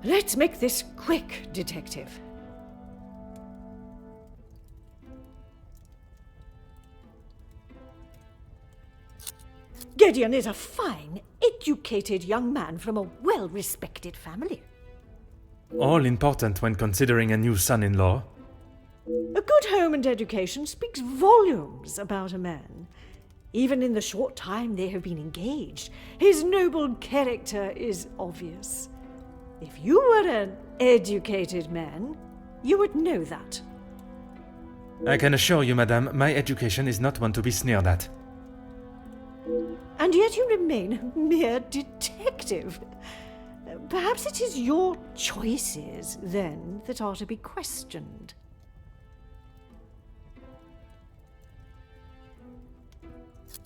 Let's make this quick, detective. Gideon is a fine, educated young man from a well-respected family. All important when considering a new son-in-law. A good home and education speaks volumes about a man. Even in the short time they have been engaged, his noble character is obvious. If you were an educated man, you would know that. I can assure you, madame, my education is not one to be sneered at. And yet you remain a mere detective. Perhaps it is your choices, then, that are to be questioned.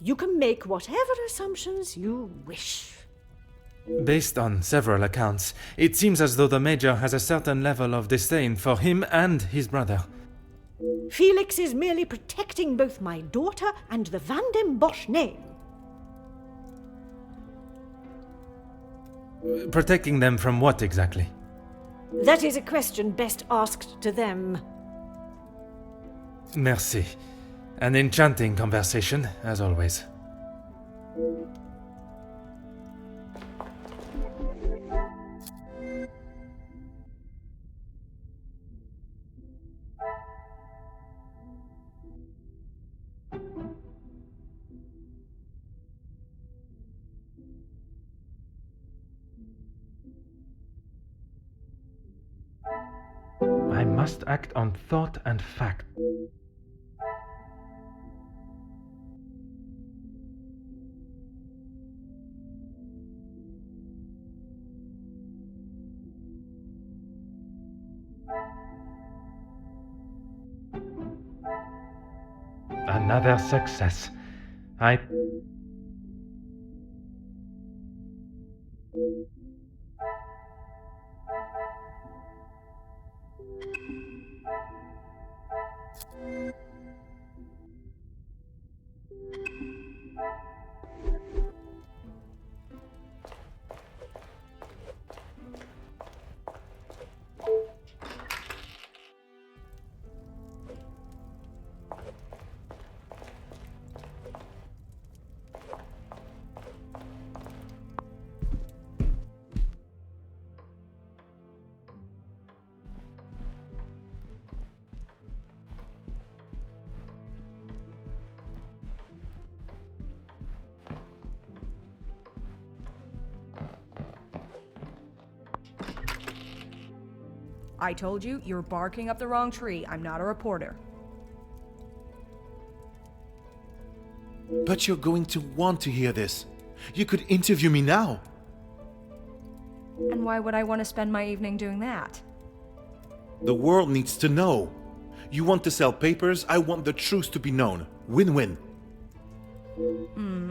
You can make whatever assumptions you wish. Based on several accounts, it seems as though the Major has a certain level of disdain for him and his brother. Felix is merely protecting both my daughter and the Van den Bosch name. Protecting them from what exactly? That is a question best asked to them. Merci. An enchanting conversation, as always. I must act on thought and fact. Another success. I told you, you're barking up the wrong tree. I'm not a reporter. But you're going to want to hear this. You could interview me now. And why would I want to spend my evening doing that? The world needs to know. You want to sell papers, I want the truth to be known. Win-win.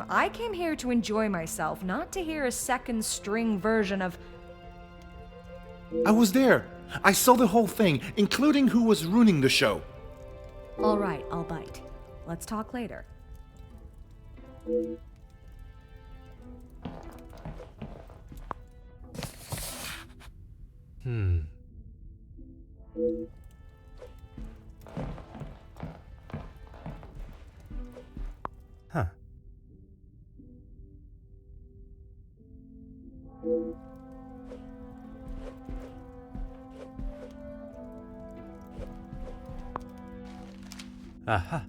I came here to enjoy myself, not to hear a second-string version of... I was there. I saw the whole thing, including who was ruining the show. All right, I'll bite. Let's talk later. Huh. Aha.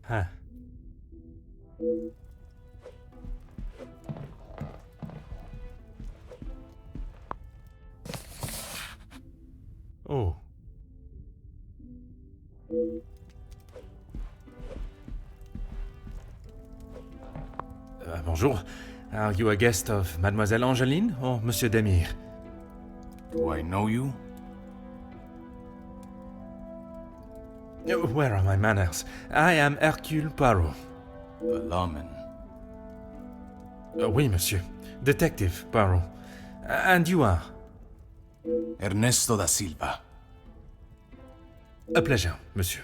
Huh. Oh. Bonjour. Are you a guest of Mademoiselle Angeline or Monsieur Demire? Do I know you? Where are my manners? I am Hercule Poirot. The lawman. Oui, monsieur. Detective Poirot. And you are? Ernesto da Silva. A pleasure, monsieur.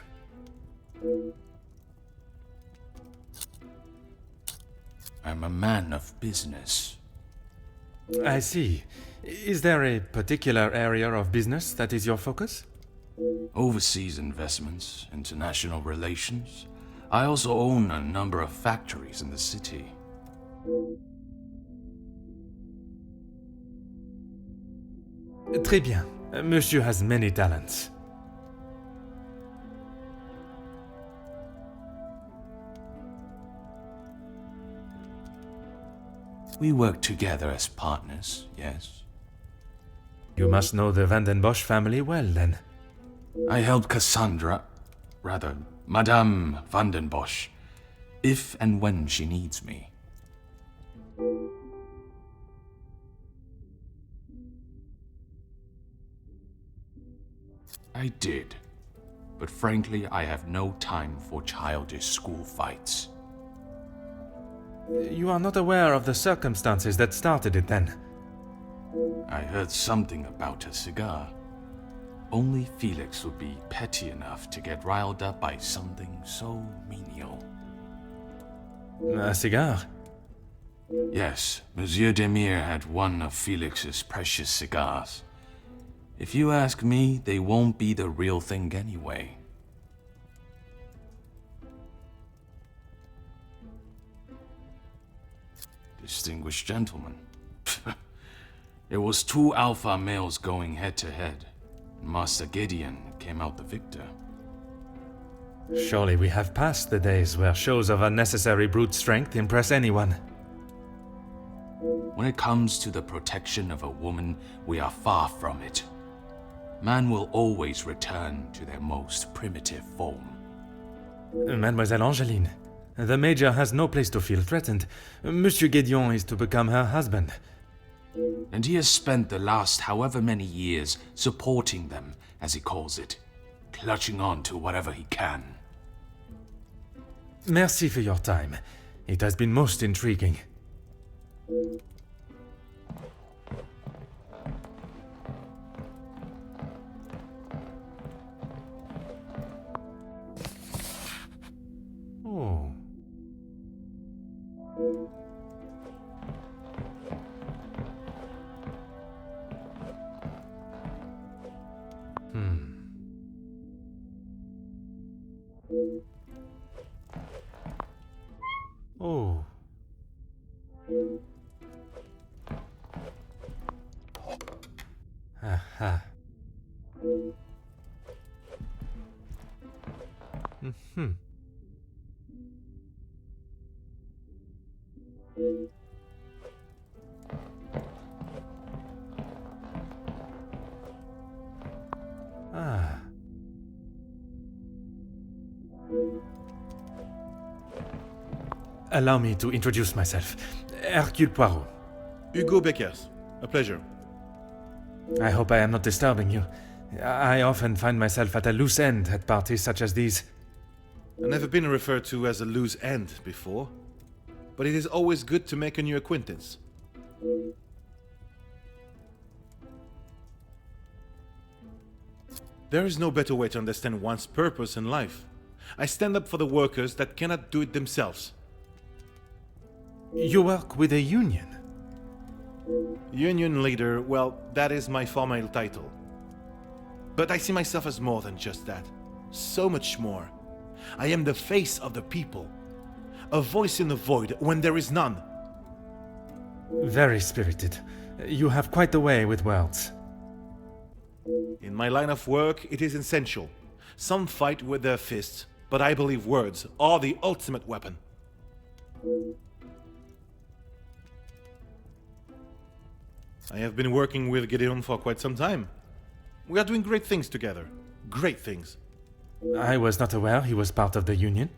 I'm a man of business. I see. Is there a particular area of business that is your focus? Overseas investments, international relations. I also own a number of factories in the city. Très bien. Monsieur has many talents. We work together as partners, yes? You must know the Van den Bosch family well, then. I help Madame Van den Bosch, if and when she needs me. I did, but frankly, I have no time for childish school fights. You are not aware of the circumstances that started it, then? I heard something about a cigar. Only Felix would be petty enough to get riled up by something so menial. A cigar? Yes, Monsieur Demire had one of Felix's precious cigars. If you ask me, they won't be the real thing anyway. Distinguished gentleman. There was 2 alpha males going head-to-head. Master Gideon came out the victor. Surely we have passed the days where shows of unnecessary brute strength impress anyone. When it comes to the protection of a woman, we are far from it. Man will always return to their most primitive form. Mademoiselle Angeline, the Major has no place to feel threatened. Monsieur Gideon is to become her husband. And he has spent the last however many years supporting them, as he calls it, clutching on to whatever he can. Merci for your time. It has been most intriguing. Oh. Oh. Aha. Mm-hmm. Ah. Allow me to introduce myself. Hercule Poirot. Hugo Beckers. A pleasure. I hope I am not disturbing you. I often find myself at a loose end at parties such as these. I've never been referred to as a loose end before, but it is always good to make a new acquaintance. There is no better way to understand one's purpose in life. I stand up for the workers that cannot do it themselves. You work with a union? Union leader, well, that is my formal title. But I see myself as more than just that. So much more. I am the face of the people. A voice in the void when there is none. Very spirited. You have quite the way with words. In my line of work, it is essential. Some fight with their fists, but I believe words are the ultimate weapon. I have been working with Gideon for quite some time. We are doing great things together. Great things. I was not aware he was part of the union.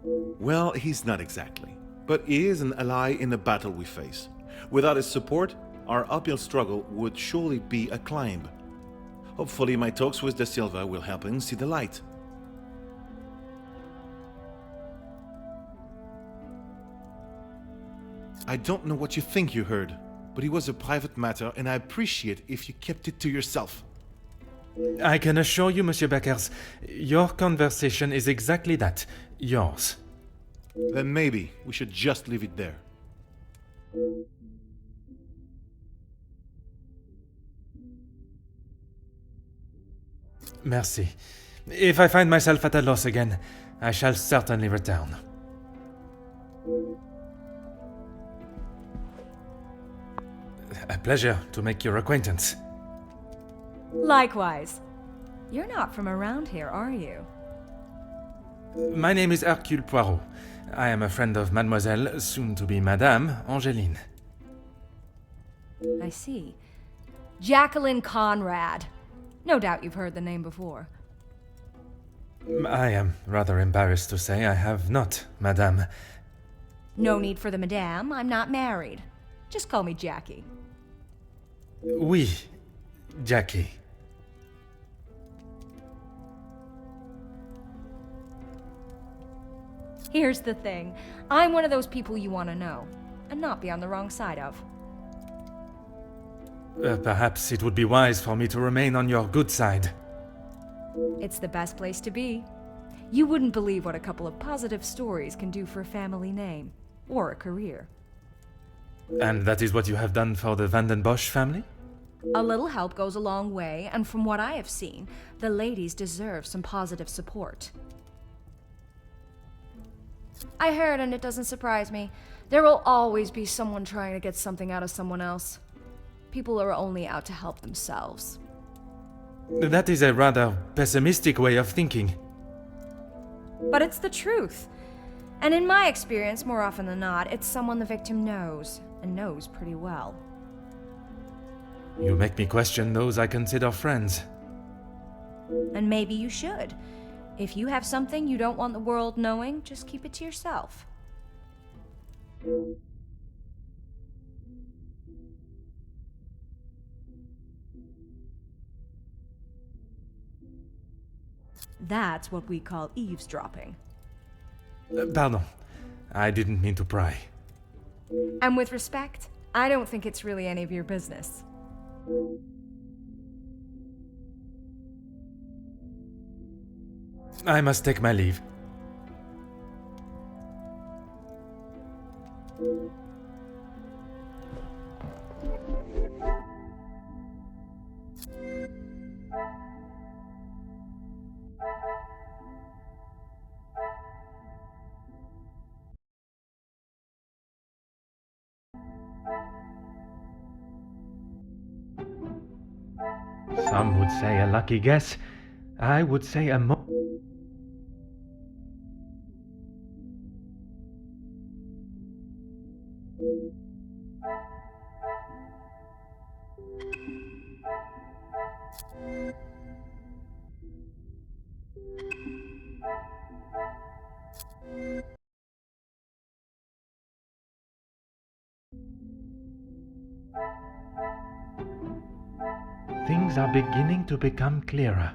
Well, he's not exactly. But he is an ally in the battle we face. Without his support, our uphill struggle would surely be a climb. Hopefully my talks with Da Silva will help him see the light. I don't know what you think you heard. but it was a private matter, and I appreciate if you kept it to yourself. I can assure you, Monsieur Beckers, your conversation is exactly that. Yours. Then maybe we should just leave it there. Merci. If I find myself at a loss again, I shall certainly return. A pleasure to make your acquaintance. Likewise. You're not from around here, are you? My name is Hercule Poirot. I am a friend of Mademoiselle, soon to be Madame, Angeline. I see. Jacqueline Conrad. No doubt you've heard the name before. I am rather embarrassed to say I have not, Madame. No need for the madame. I'm not married. Just call me Jackie. Oui, Jackie. Here's the thing. I'm one of those people you want to know, and not be on the wrong side of. Perhaps it would be wise for me to remain on your good side. It's the best place to be. You wouldn't believe what a couple of positive stories can do for a family name, or a career. And that is what you have done for the Van den Bosch family? A little help goes a long way, and from what I have seen, the ladies deserve some positive support. I heard, and it doesn't surprise me, there will always be someone trying to get something out of someone else. People are only out to help themselves. That is a rather pessimistic way of thinking. But it's the truth. And in my experience, more often than not, it's someone the victim knows, and knows pretty well. You make me question those I consider friends. And maybe you should. If you have something you don't want the world knowing, just keep it to yourself. That's what we call eavesdropping. Pardon. I didn't mean to pry. And with respect, I don't think it's really any of your business. I must take my leave. Some would say a lucky guess. I would say a Things are beginning to become clearer.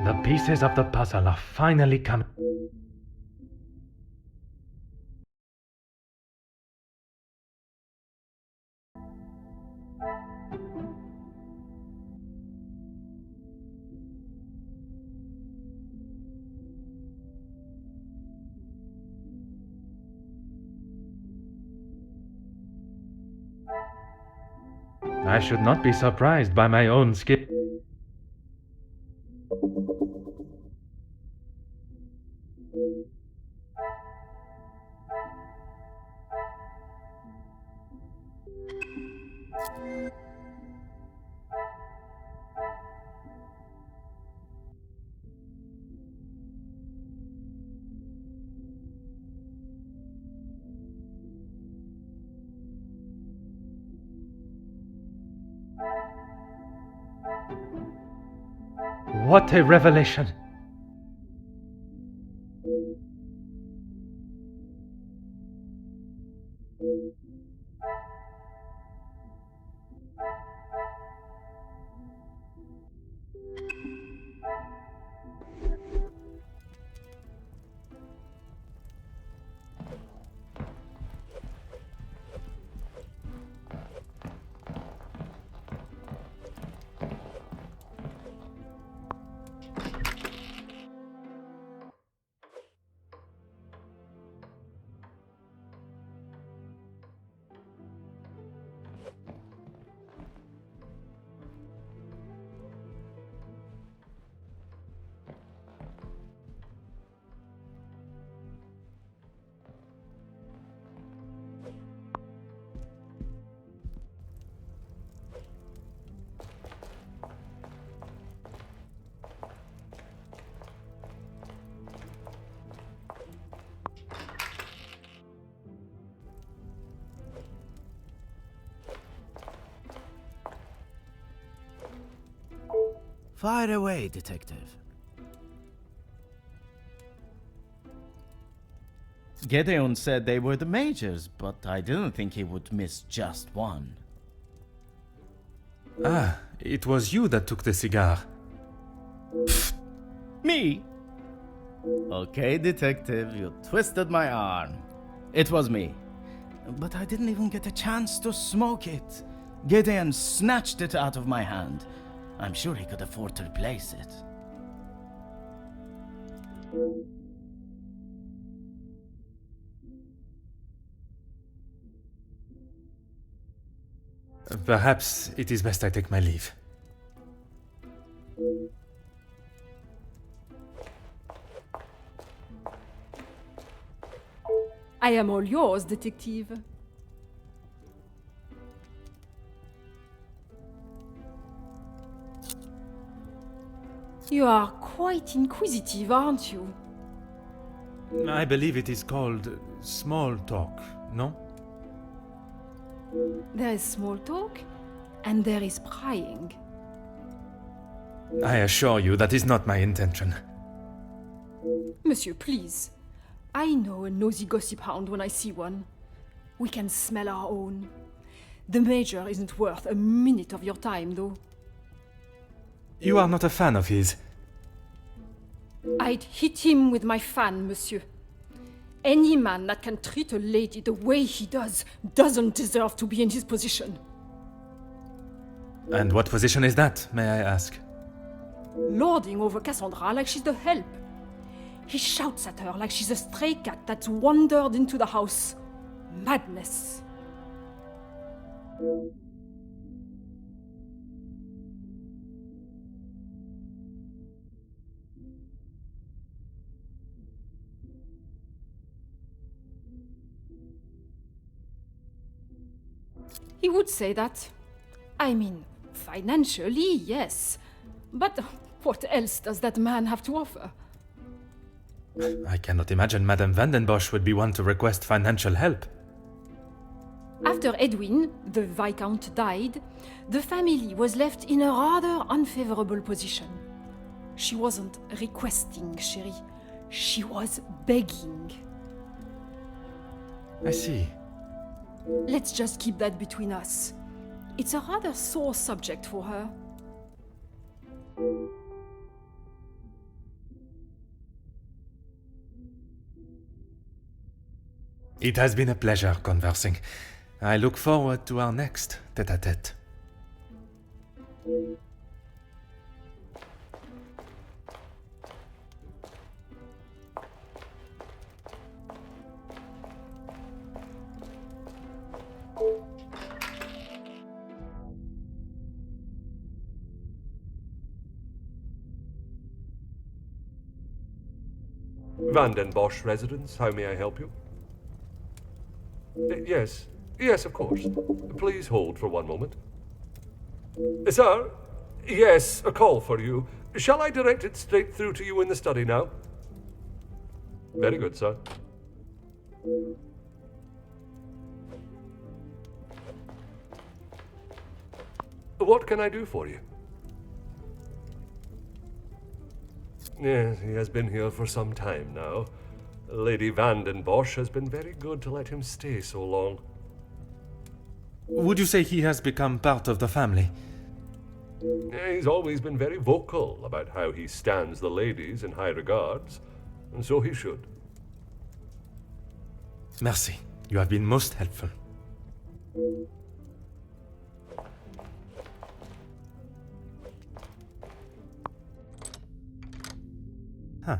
The pieces of the puzzle are finally coming. I should not be surprised by my own skill. What a revelation! Fire away, detective. Gideon said they were the majors, but I didn't think he would miss just one. Ah, it was you that took the cigar. Me? Okay, detective, you twisted my arm. It was me. But I didn't even get a chance to smoke it. Gideon snatched it out of my hand. I'm sure he could afford to replace it. Perhaps it is best I take my leave. I am all yours, detective. You are quite inquisitive, aren't you? I believe it is called small talk, no? There is small talk, and there is prying. I assure you that is not my intention. Monsieur, please. I know a nosy gossip hound when I see one. We can smell our own. The Major isn't worth a minute of your time, though. You are not a fan of his. I'd hit him with my fan, monsieur. Any man that can treat a lady the way he does doesn't deserve to be in his position. And what position is that, may I ask? Lording over Cassandra like she's the help. He shouts at her like she's a stray cat that's wandered into the house. Madness. He would say that. I mean, financially, yes. But what else does that man have to offer? I cannot imagine Madame Vandenbosch would be one to request financial help. After Edwin, the Viscount, died, the family was left in a rather unfavorable position. She wasn't requesting, chérie. She was begging. I see. Let's just keep that between us. It's a rather sore subject for her. It has been a pleasure conversing. I look forward to our next tête-à-tête. Vandenbosch residence, how may I help you? Yes, yes, of course. Please hold for one moment. Sir, yes, a call for you. Shall I direct it straight through to you in the study now? Very good, sir. What can I do for you? Yes, he has been here for some time now. Lady Vandenbosch has been very good to let him stay so long. Would you say he has become part of the family? He's always been very vocal about how he stands the ladies in high regards, and so he should. Merci. You have been most helpful. Huh.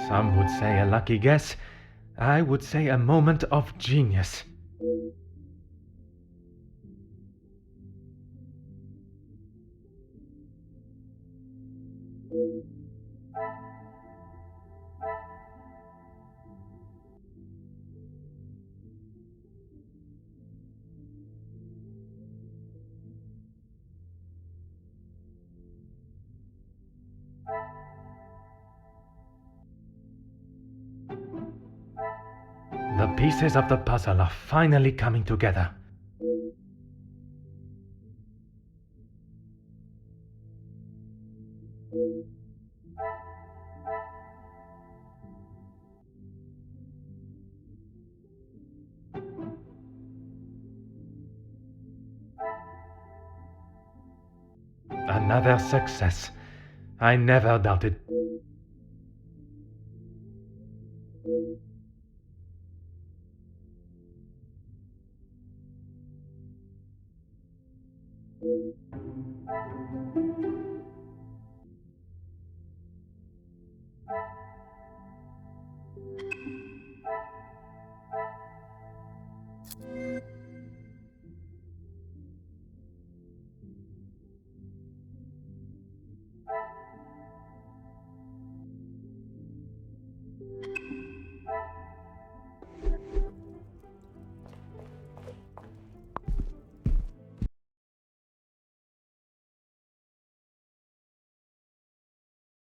Some would say a lucky guess. I would say a moment of genius. The pieces of the puzzle are finally coming together. Another success. I never doubted.